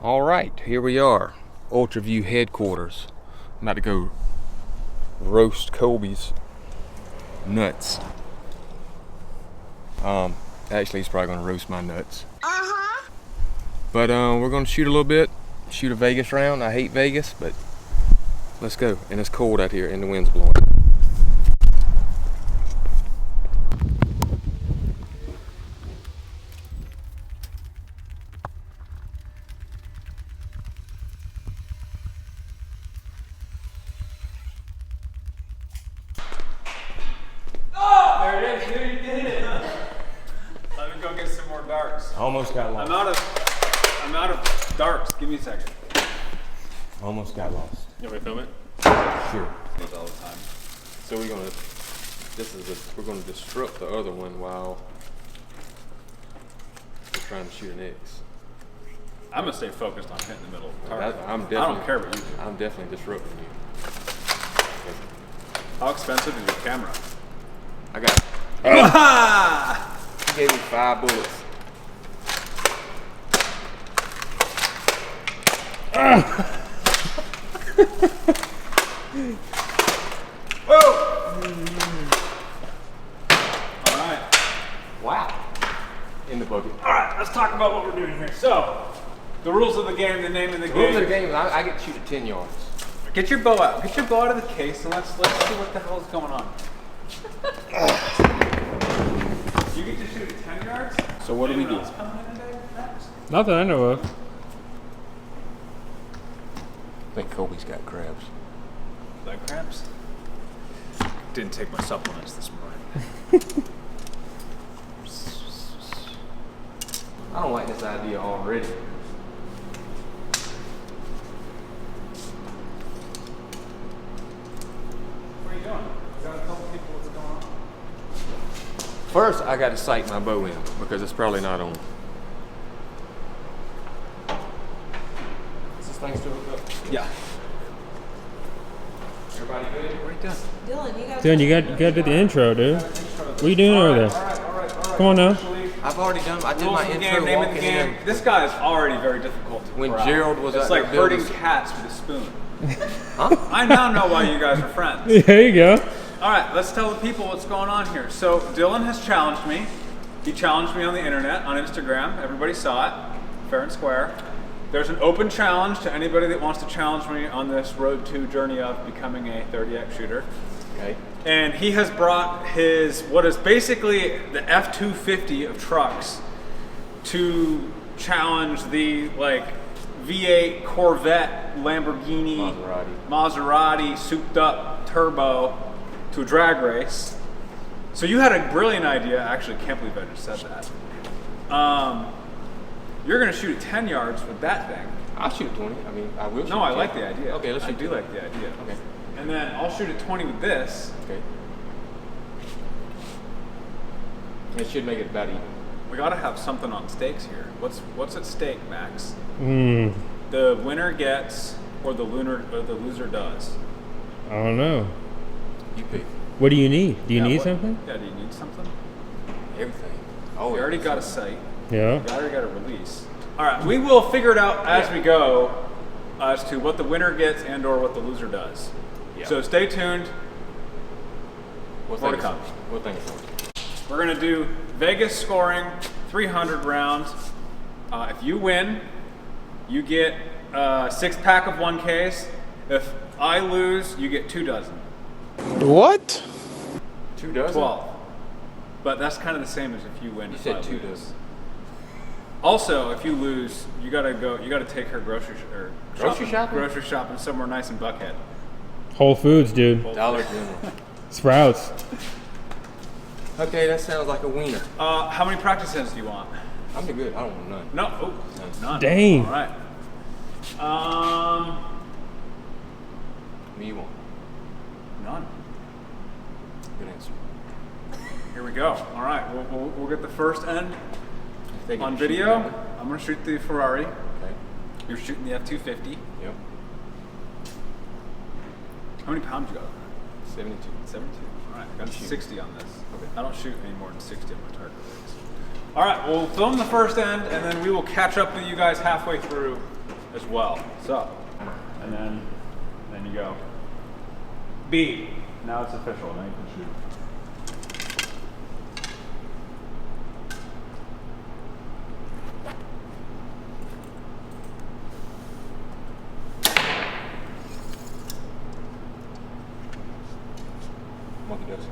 All right, here we are, Ultraview headquarters. I'm about to go roast Kolby's nuts. Actually, he's probably gonna roast my nuts. But we're gonna shoot a little bit, shoot a Vegas round. I hate Vegas, but let's go. And it's cold out here and the wind's blowing. There it is, dude, you did it. Let me go get some more darks. Almost got lost. I'm out of darks. Give me a second. Almost got lost. You want me to film it? Sure. It's all the time. So we're gonna disrupt the other one while we're trying to shoot an X. I'm gonna stay focused on hitting the middle of the target. I don't care what you do. I'm definitely disrupting you. How expensive is your camera? I got He gave me 5 bullets. Alright. Wow. In the bucket. Alright, let's talk about what we're doing here. So, the rules of the game, the name of the game. Rules of the game is I get to shoot at 10 yards. Get your bow out. Get your bow out of the case and let's see what the hell is going on. You get to shoot at 10 yards? So what do we do? Anyone else coming in today, Max? Not that I know of. I think Kolby's got crabs. Leg cramps? Didn't take my supplements this morning. I don't like this idea already. What are you doing? You gotta tell people what's going on. First, I got to sight my bow in because it's probably not on. Is this thing still hooked up? Yeah. Everybody good? What are you doing? Dylan, you got Dylan, you got to do the intro, dude. What are you doing over there? Alright. Come on now. I've already done. I did Rules my of the intro game, name of the walking game. in. This guy is already very difficult to When corral. Gerald was it's out like there building herding cats with a spoon. Huh? I now know why you guys are friends. There you go. Alright, let's tell the people what's going on here. So Dylan has challenged me. He challenged me on the internet, on Instagram. Everybody saw it, fair and square. There's an open challenge to anybody that wants to challenge me on this road to journey of becoming a 30x shooter. Okay. And he has brought his, what is basically the F-250 of trucks to challenge the like V8 Corvette Lamborghini Maserati souped up turbo to a drag race. So you had a brilliant idea. I actually can't believe I just said that. You're gonna shoot at 10 yards with that thing. I'll shoot 20. I mean, I will shoot. No, I 10. like the idea. Okay, let's shoot. I do like the idea. Okay. And then I'll shoot at 20 with this. Okay. It should make it about even. We gotta have something on stakes here. What's at stake, Max? The winner gets, or the loser does. I don't know. You pick What do you need? Do you need what- something? Yeah, do you need something? everything. Oh, We already got a site. Yeah. We already got a release. All right, we will figure it out as we go as to what the winner gets and or what the loser does. Yeah. So stay tuned. What More thing to is come. it? What thing is it? We're gonna do Vegas scoring, 300 rounds. If you win, you get a 6-pack of 1Ks. If I lose, you get 2 dozen. What? 2 dozen? 12. But that's kind of the same as if you win. You if said I 2 lose. dozen. Also, if you lose, you gotta take her grocery shopping somewhere nice in Buckhead. Whole Foods, dude. Dollar General. Sprouts. Okay, that sounds like a wiener. How many practice ends do you want? I'm good. I don't want none. No, oh, none. Dang. All right. What do you want? None. Good answer. Here we go. All right, we'll get the first end They get on to shoot video. that. I'm gonna shoot the Ferrari. Okay. You're shooting the F-250. Yep. How many pounds you got? 72. 72. All right, I got Shoot. 60 on this. Okay. I don't shoot any more than 60 on my target rates. All right, we'll film the first end, and then we will catch up with you guys halfway through as well. So, and then you go B. Now it's official. Now you can shoot. Monkey does.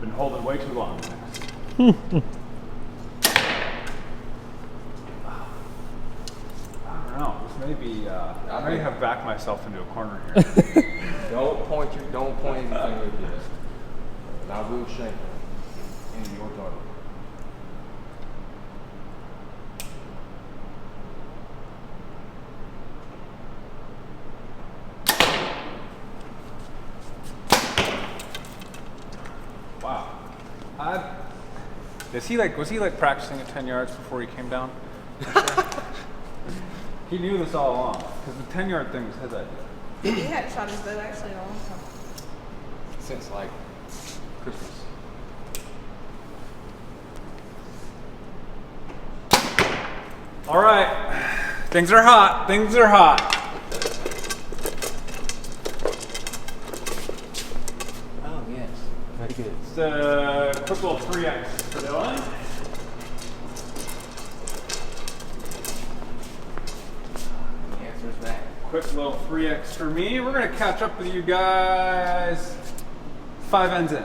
Been holding way too long. I don't know. This may be. I may have backed myself into a corner here. Don't point anything like this. And I'll go shake into your target. Wow. Was he like practicing at 10 yards before he came down? He knew this all along because the 10-yard thing was his idea. He hadn't shot his bow actually in a long time. Since like Christmas. All right, things are hot. Things are hot. Oh yes, very good. It's a quick little 3x for Dylan. The answer's back. Quick little 3x for me. We're gonna catch up with you guys 5 ends in.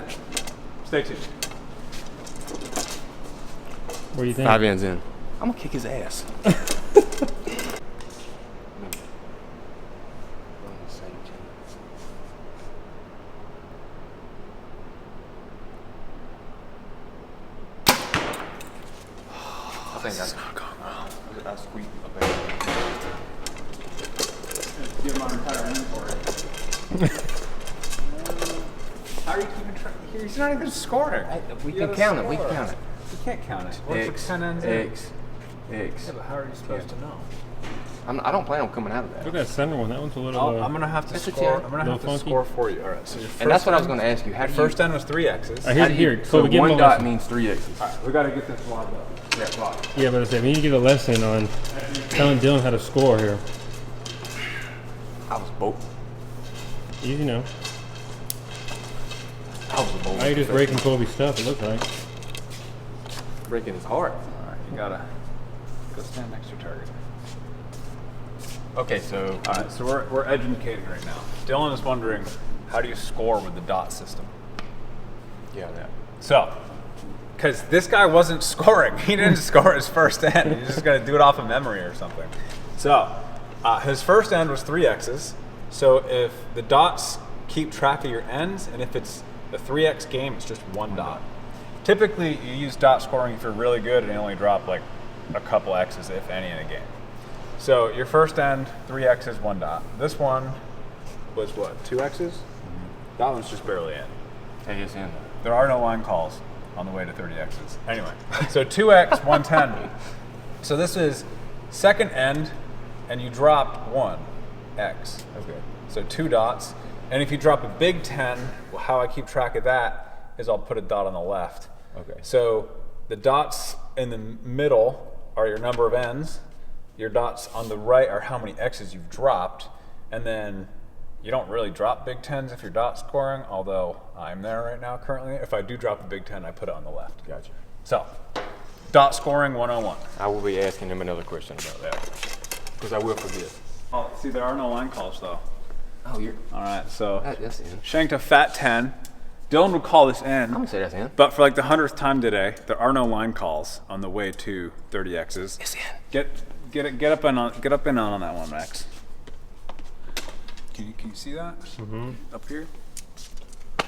Stay tuned. What do you think? 5 ends in. I'm gonna kick his ass. I think that's not going well. I squeaked up there. Give him our entire inventory. How are you keeping track? He's not even scoring. We can count it. We can count it. You can't count it. What's X, 10 ends X. Yeah, but how are you supposed to know? I don't plan on coming out of Look that. at that center one. That one's a little. I'm gonna have to That's score. okay. I'm gonna have to funky. score for you. All right. So your first And that's what I was end- going to ask you. How do you, First end was 3 X's. Here's how do you, here. so Kobe, give him one a dot lesson. means 3 X's. All right, we got to get this logged up. Yeah, clock. Yeah, but I said we need to get a lesson on telling Dylan how to score here. I was bold. Easy now. I was a bold. Now you're just breaking Kobe's stuff. It looks like. breaking his heart. All right, you gotta go stand next to your target. Okay, so All right, so we're educating right now. Dylan is wondering, how do you score with the dot system? yeah, that. So, because this guy wasn't scoring. He didn't score his first end. He's just going to do it off of memory or something. So, his first end was 3 X's. So if the dots keep track of your ends, and if it's a 3X game, it's just 1 dot. Typically, you use dot scoring if you're really good and you only drop like a couple X's, if any, in a game. So your first end, 3 X's, 1 dot. This one was what, 2 X's? Mm-hmm. That one's just barely in. Hey, it's in. There are no line calls on the way to 30 X's. Anyway, so 2X, 110. So this is second end, and you dropped 1 X. Okay. So 2 dots. And if you drop a big 10, well, how I keep track of that is I'll put a dot on the left. Okay. So the dots in the middle are your number of ends. Your dots on the right are how many X's you've dropped. And then you don't really drop big 10s if you're dot scoring, although I'm there right now currently. If I do drop a big 10, I put it on the left. Gotcha. So, dot scoring 101. I will be asking him another question about that because I will forget. Oh, see, there are no line calls though. Oh, you're. All right, so That's in. shanked a fat 10. Dylan would call this in. I'm gonna say that's in. But for like the 100th time today, there are no line calls on the way to 30 X's. It's in. Get up in on that one, Max. Can you see that? Mm-hmm. Up here?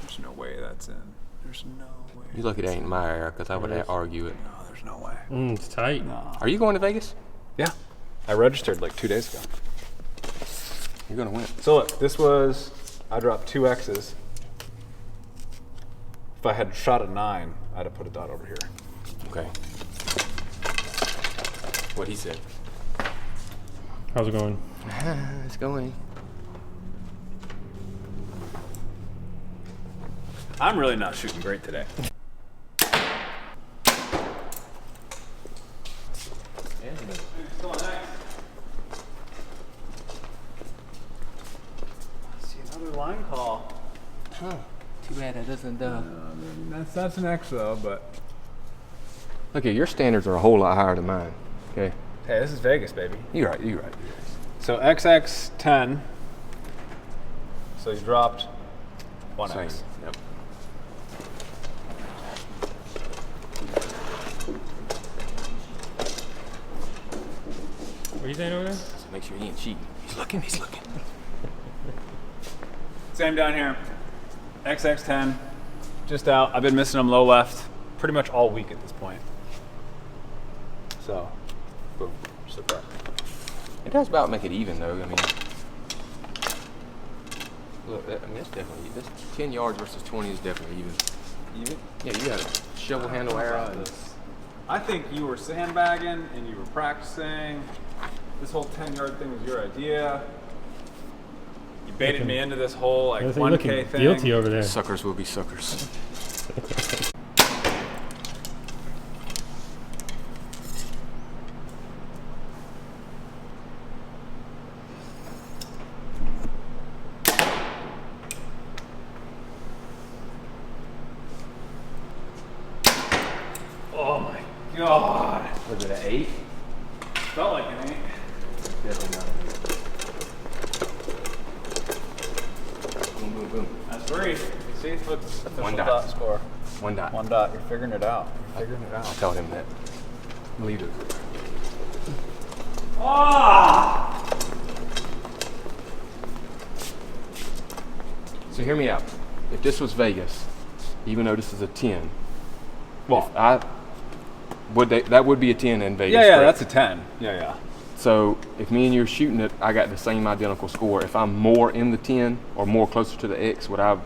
There's no way that's in. There's no way. You lucky that ain't my area because I would argue it. No, there's no way. It's tight. No. Are you going to Vegas? Yeah. I registered like 2 days ago. You're gonna win. So look, this was, I dropped 2 X's. If I had shot a 9, I'd have put a dot over here. Okay. What he said. How's it going? It's going. I'm really not shooting great today. See another line call. Huh. Too bad that doesn't. That's an X though, but Look, your standards are a whole lot higher than mine. Okay. hey, this is Vegas, baby. You're right. You're right. So XX10. So you dropped 1X. Same. Yep. What are you saying over there? So make sure he ain't cheating. He's looking. He's looking. Same down here. XX10. Just out. I've been missing them low left pretty much all week at this point. So, boom. Super. It does about make it even, though. I mean, look. That's definitely this 10 yards versus 20 is definitely even. Even? Yeah, you got a shovel handle arrow. And I think you were sandbagging and you were practicing. This whole 10-yard thing was your idea. You baited me into this whole like 1K thing. Guilty over there. suckers will be suckers. Oh my god. Was it an 8? Felt like an 8. Definitely not an 8. Boom, boom, boom. That's 3. See, look, official One dot. dot score. 1 dot. 1 dot. You're figuring it out. You're figuring it I out. told him that. Believe it. Ah! So hear me out. If this was Vegas, even though this is a 10, Well, that would be a 10 in Vegas. yeah, correct? that's a 10. Yeah. So if me and you're shooting it, I got the same identical score. If I'm more in the 10 or more closer to the X, would I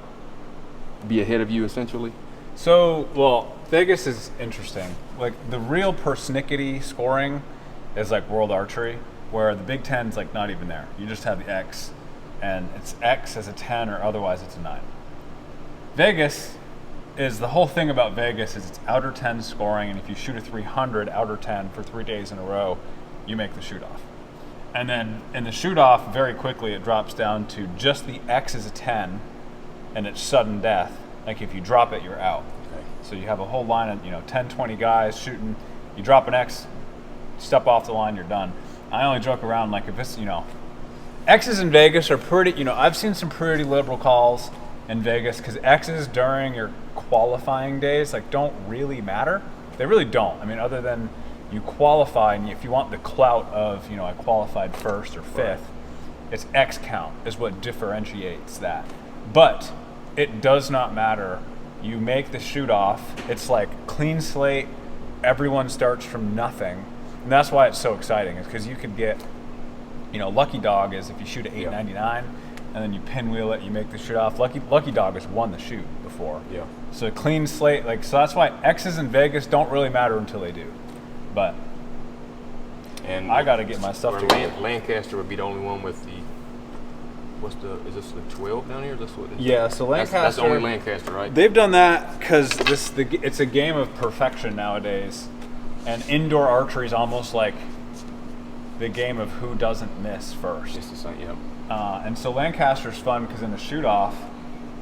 be ahead of you essentially? So, well, Vegas is interesting. Like the real persnickety scoring is like World Archery, where the Big Ten's like not even there. You just have the X, and it's X as a 10 or otherwise it's a 9. Vegas is the whole thing about Vegas is it's outer 10 scoring, and if you shoot a 300 outer 10 for 3 days in a row, you make the shoot off. And then in the shoot off, very quickly it drops down to just the X is a 10, and it's sudden death. Like if you drop it, you're out. Okay. So you have a whole line of 10, 20 guys shooting. You drop an X, step off the line, you're done. I only joke around like if it's X's in Vegas are pretty. I've seen some pretty liberal calls in Vegas because X's during your qualifying days don't really matter. They really don't. I mean, other than you qualify, and if you want the clout of I qualified first or fifth, it's X count is what differentiates that. But it does not matter. You make the shoot off. It's like clean slate. Everyone starts from nothing, and that's why it's so exciting. Is because you could get, lucky dog is if you shoot at 899, and then you pinwheel it, you make the shoot off. Lucky dog has won the shoot before. Yeah. So clean slate, so that's why X's in Vegas don't really matter until they do. But And I got to get my stuff together. Lancaster would be the only one with the. Is this the 12 down here? That's what it is. Yeah, so Lancaster. That's only Lancaster, right? They've done that because it's a game of perfection nowadays, and indoor archery is almost like the game of who doesn't miss first. It's the same, yeah. And so Lancaster's fun because in the shoot off,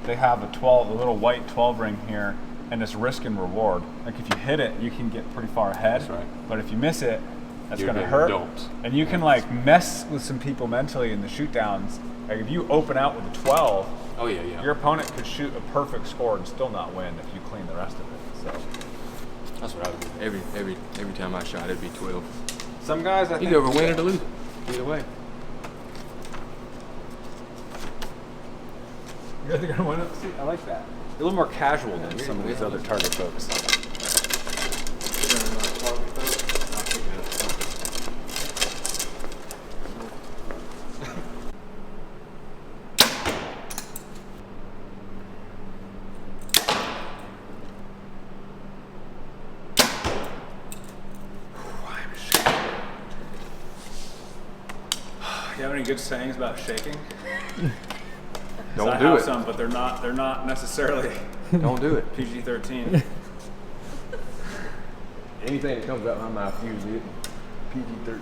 they have a little white 12 ring here, and it's risk and reward. Like if you hit it, you can get pretty far ahead. That's right. But if you miss it, that's You're going to getting hurt. dumped. And you can mess with some people mentally in the shoot downs. Like if you open out with a 12, Oh yeah. your opponent could shoot a perfect score and still not win if you clean the rest of it. So That's what I would do. Every time I shot, it'd be 12. some guys, I You think, go over win or to lose. Either way. You guys are gonna win it. See, I like that. You're a little more casual than some of these other target folks. any good sayings about shaking? Don't do it. Some, but they're not necessarily Don't do it. PG-13. Anything that comes out my mouth usually PG-13.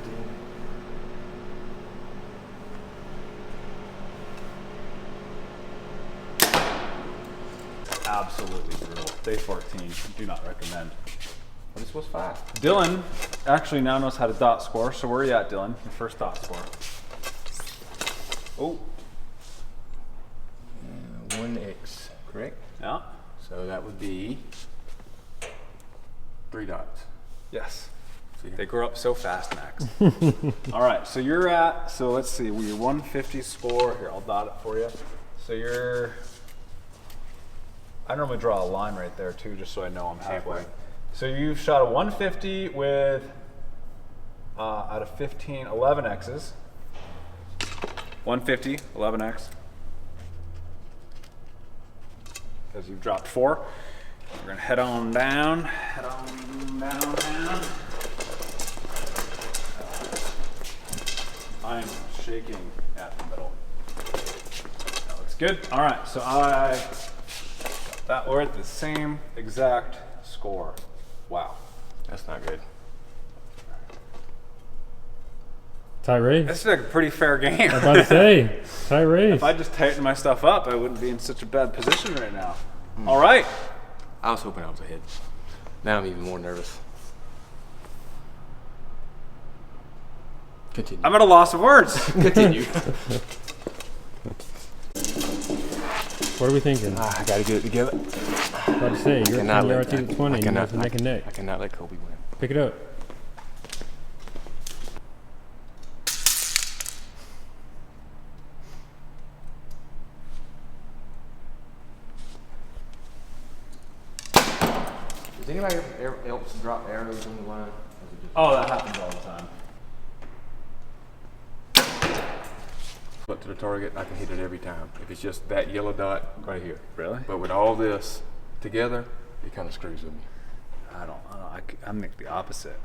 Absolutely brutal. Day 14. Do not recommend. Well, this was 5. Dylan actually now knows how to dot score. So where are you at, Dylan? Your first dot score. Oh. 1x, correct? Yeah. So that would be 3 dots. Yes. See? They grow up so fast, Max. All right, so you're at, so let's see, your 150 score. Here, I'll dot it for you. So you're, I normally draw a line right there too, just so I know I'm halfway. So you've shot a 150 with, out of 15, 11 X's. 150, 11X. Because you've dropped 4. We're gonna head on down. I'm shaking at the middle. That looks good. All right, so we're at the same exact score. Wow. That's not good. Tie race. This is like a pretty fair game. I was about to say, tie race. If I just tightened my stuff up, I wouldn't be in such a bad position right now. All right. I was hoping I was ahead. Now I'm even more nervous. Continue. I'm at a loss of words. Continue. What are we thinking? I gotta get it together. About to say, you're at 10 yards to 20. You're neck and neck. I cannot let KOLBY win. Pick it up. Does anybody else drop arrows on the line? Oh, that happens all the time. Up to the target, I can hit it every time. If it's just that yellow dot right here. Really? But with all this together, it kind of screws with me. I'm like the opposite.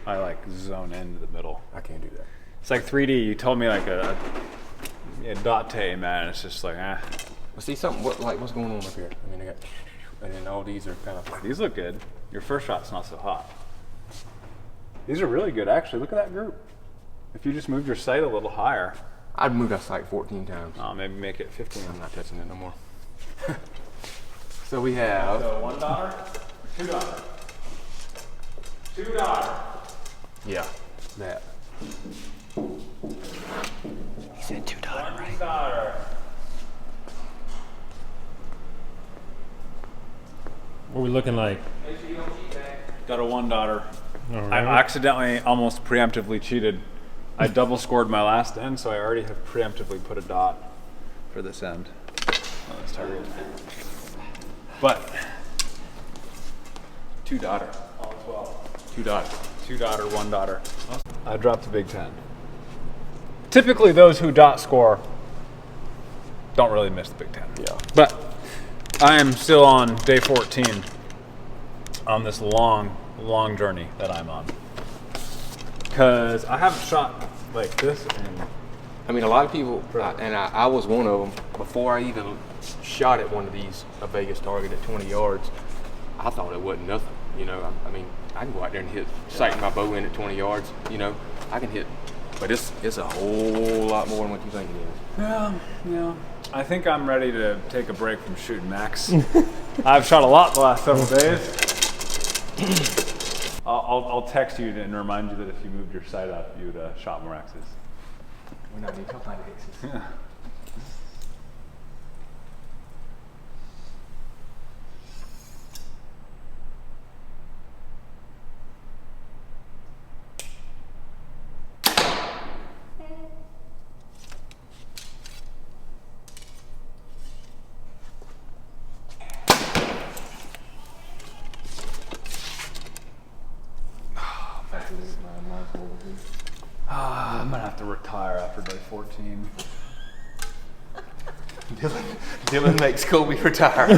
I like zone into the middle. I can't do that. It's like 3D. You told me like a dot man. It's just like, Well, see something. What's going on up here? I mean, I got, and then all these are kind of. These look good. Your first shot's not so hot. These are really good, actually. Look at that group. If you just moved your sight a little higher. I've moved that sight 14 times. Maybe make it 15. I'm not touching it no more. So we have. So $1 or $2? $2. Yeah, that. He said $2, right? $1. What are we looking like? Make sure you don't cheat, man. Got a $1. All right. I accidentally almost preemptively cheated. I double scored my last end, so I already have preemptively put a dot for this end. Oh, that's target. But $2. all 12. $2. $2, $1. I dropped a big 10. Typically, those who dot score don't really miss the big 10. Yeah. But I am still on day 14 on this long journey that I'm on. Because I haven't shot like this in. I mean, a lot of people, and I was one of them, before I even shot at one of these, a Vegas target at 20 yards, I thought it wasn't nothing. You know, I mean, I can go out there and hit, sight my bow in at 20 yards, you know, I can hit, but it's a whole lot more than what you think it is. Yeah. I think I'm ready to take a break from shooting, Max. I've shot a lot the last several days. I'll text you and remind you that if you moved your sight up, you'd shot more X's. We're not need to talk like X's. Yeah. I'm gonna have to retire after day 14. Dylan makes KOLBY retire.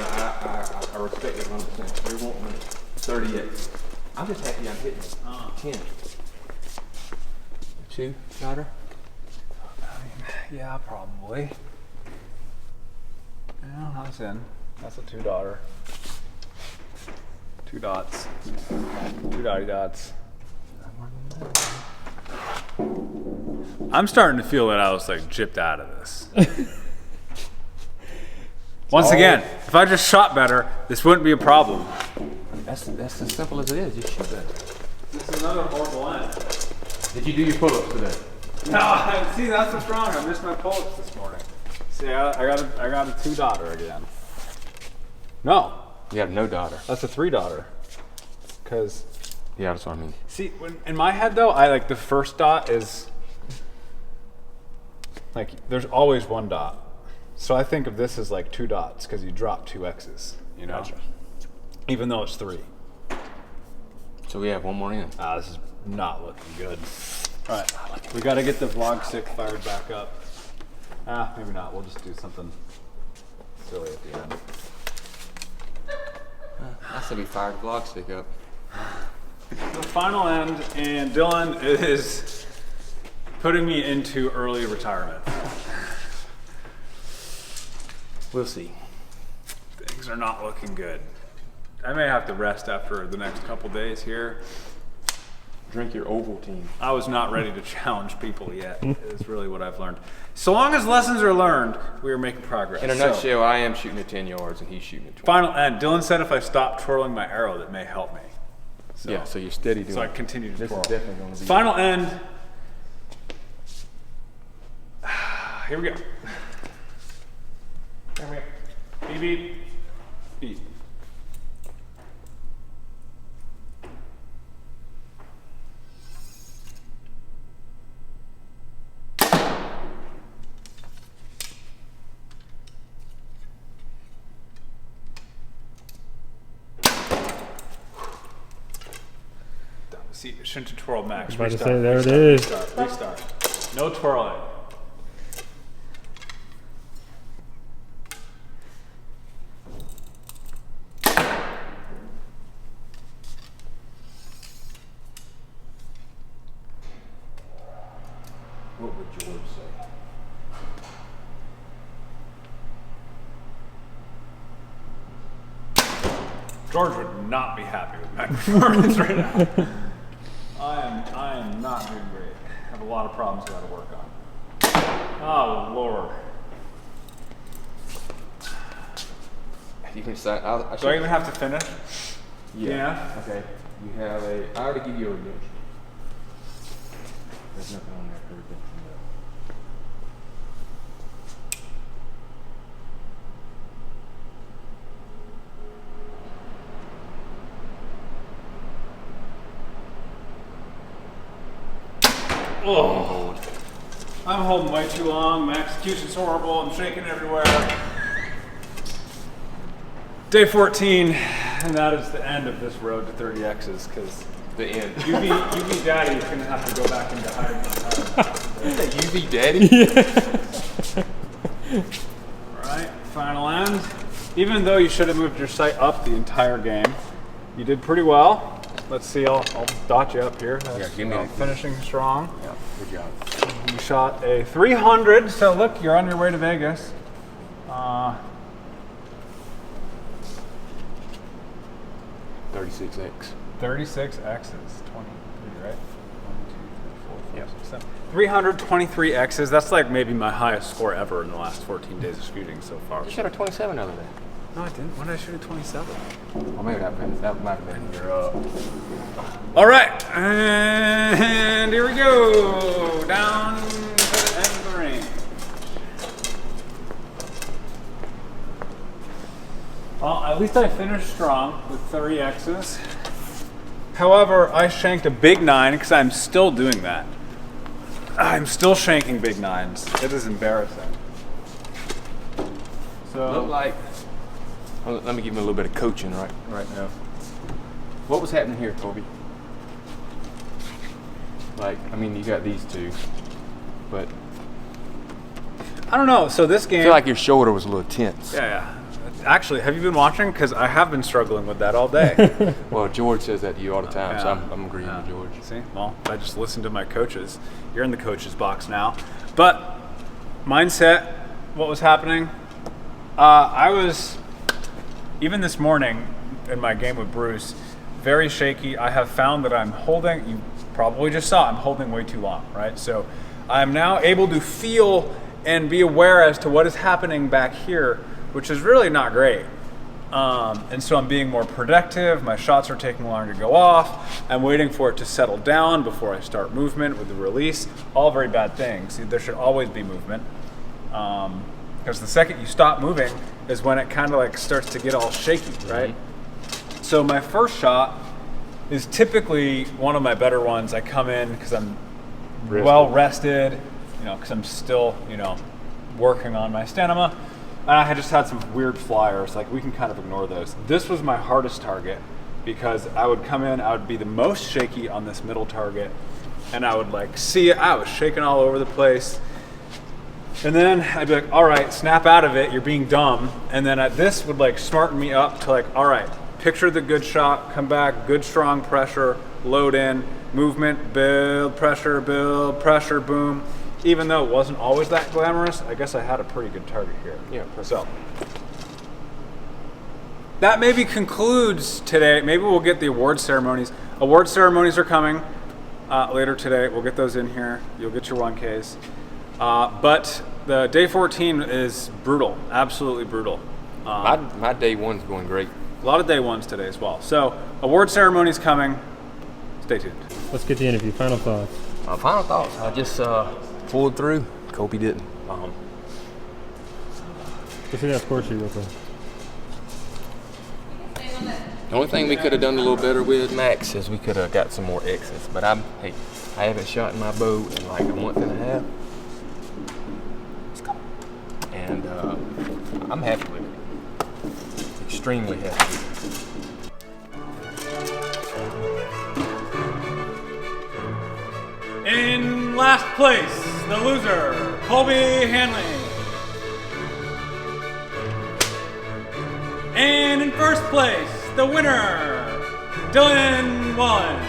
I respect it 100%. They're wanting 38. I'm just happy I'm hitting 10. Two, daughter? Yeah, probably. Yeah, that's in. That's a 2 daughter. 2 dots. 2 dotty dots. I'm starting to feel that I was like gypped out of this. Once again, if I just shot better, this wouldn't be a problem. That's as simple as it is. Just shoot that. This is another horrible end. Did you do your pull-ups today? No, see, that's what's wrong. I missed my pull-ups this morning. See, I got a 2 daughter again. No, You have no daughter. that's a 3 daughter. Cause Yeah, that's what I mean. see, when, in my head though, I like the first dot is like there's always 1 dot. So I think of this as like 2 dots because you drop 2 X's. You know, Gotcha. even though it's 3. So we have one more in. This is not looking good. All right, we got to get the vlog stick fired back up. Maybe not. We'll just do something silly at the end. I said we fired the vlog stick up. The final end, and Dylan is putting me into early retirement. We'll see. Things are not looking good. I may have to rest after the next couple days here. Drink your Ovaltine. I was not ready to challenge people yet, is really what I've learned. So long as lessons are learned, we are making progress. In a So, nutshell, I am shooting at 10 yards and he's shooting at 20. final end. Dylan said if I stop twirling my arrow, that may help me. So, Yeah, so you're steady doing so I it. continue to This twirl. is definitely going to be... Final end. Here we go. Here we go. Beep, beep. Beep. See, shouldn't twirl max. I was about to Restart, say, there it restart, is. Restart. No twirling. What would George say? George would not be happy with my performance right now. I am not doing great. I have a lot of problems I got to work on. Oh Lord. You can say... I Do I even have to finish? Yeah. Okay. You have a... I already give you a redemption. There's nothing on there for redemption though. Oh, I'm holding way too long. My execution's horrible. I'm shaking everywhere. Day 14, and that is the end of this road to 30Xs because The end. UV Daddy is going to have to go back into hiding. UV Daddy? All right, final end. Even though you should have moved your sight up the entire game, you did pretty well. Let's see, I'll dot you up here. Yeah, give me a- finishing strong. Yeah, good job. You shot a 300, so look, you're on your way to Vegas. 36X. 36 X's, 23, right? 1, 2, 3, 4, 5, Yep. 6, 7. 323 X's, that's like maybe my highest score ever in the last 14 days of shooting so far. You shot a 27 the other day. No, I didn't. When did I shoot a 27? Or maybe that might have been your All right, and here we go, down to the end of the range. Well, at least I finished strong with 30 X's. However, I shanked a big 9 because I'm still doing that. I'm still shanking big 9s. It is embarrassing. So, look like. Well, let me give him a little bit of coaching right now. What was happening here, Kolby? Like, I mean, you got these two, but I don't know. So this I game, feel like your shoulder was a little tense. yeah. Actually, have you been watching? Because I have been struggling with that all day. Well, George says that to you all the time, so Yeah. I'm agreeing with George. See? Well, I just listened to my coaches. You're in the coach's box now. But mindset, what was happening? I was, even this morning in my game with Bruce, very shaky. I have found that I'm holding, you probably just saw, I'm holding way too long, right? So I'm now able to feel and be aware as to what is happening back here, which is really not great. And so I'm being more productive. My shots are taking longer to go off. I'm waiting for it to settle down before I start movement with the release. All very bad things. There should always be movement. Because the second you stop moving is when it kind of like starts to get all shaky, right? So my first shot is typically one of my better ones. I come in because I'm well rested, because I'm still, working on my stamina. And I just had some weird flyers, like we can kind of ignore those. This was my hardest target because I would come in, I would be the most shaky on this middle target, and I would like see it, I was shaking all over the place. And then I'd be like, all right, snap out of it, you're being dumb. And then this would like smarten me up to like, all right, picture the good shot, come back, good strong pressure, load in, movement, build, pressure, boom. Even though it wasn't always that glamorous, I guess I had a pretty good target here. Yeah, So that maybe concludes today. Maybe we'll get the award ceremonies. Award ceremonies are coming later today. We'll get those in here. You'll get your 1Ks. But the day 14 is brutal, absolutely brutal. My day one's going great. A lot of day ones today as well. So award ceremonies coming. Stay tuned. Let's get the interview. Final thoughts. Final thoughts. I just pulled through. KOLBY didn't. Let's see that score sheet real quick. The only thing we could have done a little better with, Max, is we could have got some more X's. But I haven't shot in my bow in like a month and a half. And I'm happy with it. Extremely happy with it. In last place, the loser, KOLBY HANLEY. And in first place, the winner, Dylan Wallen.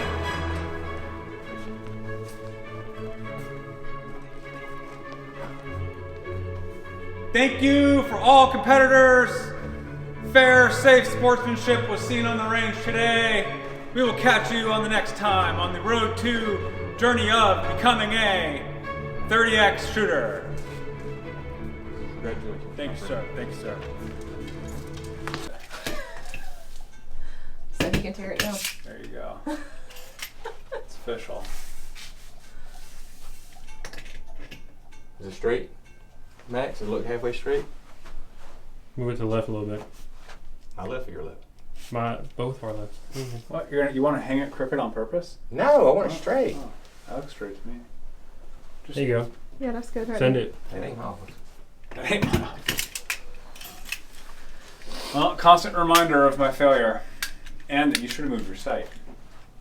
Thank you for all competitors. Fair, safe sportsmanship was seen on the range today. We will catch you on the next time on the road to journey of becoming a 30X shooter. Congratulations. Thank you, sir. Thank you, sir. So he can tear it down. There you go. It's official. Is it straight? Max, does it look halfway straight? Move it to the left a little bit. My left or your left? Both our lefts. What? You want to hang it crooked on purpose? No, I want it straight. Oh, that looks straight to me. There you go. Yeah, that's good. Right Send there. it. It ain't ours. That ain't mine. Well, constant reminder of my failure. And that you should have moved your sight.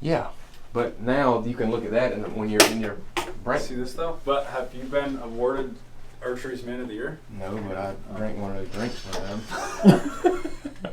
Yeah, but now you can look at that and when you're in your brain. See this though? But have you been awarded Archery's Man of the Year? No, but I drank one of those drinks one time.